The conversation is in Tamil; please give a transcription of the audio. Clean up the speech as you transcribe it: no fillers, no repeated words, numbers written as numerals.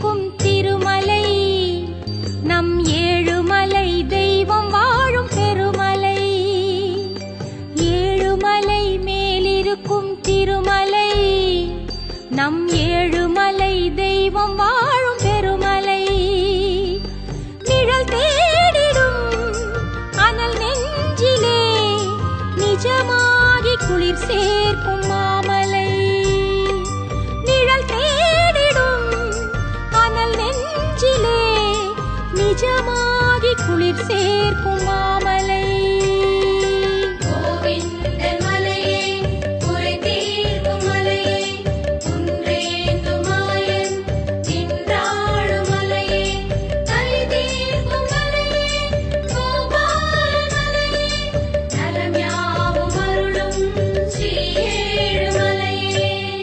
மேலிருக்கும் திருமலை நம் ஏழுமலை தெய்வம் வாழும் பெருமலை. ஏழுமலை மேலிருக்கும் திருமலை நம் ஏழுமலை தெய்வம்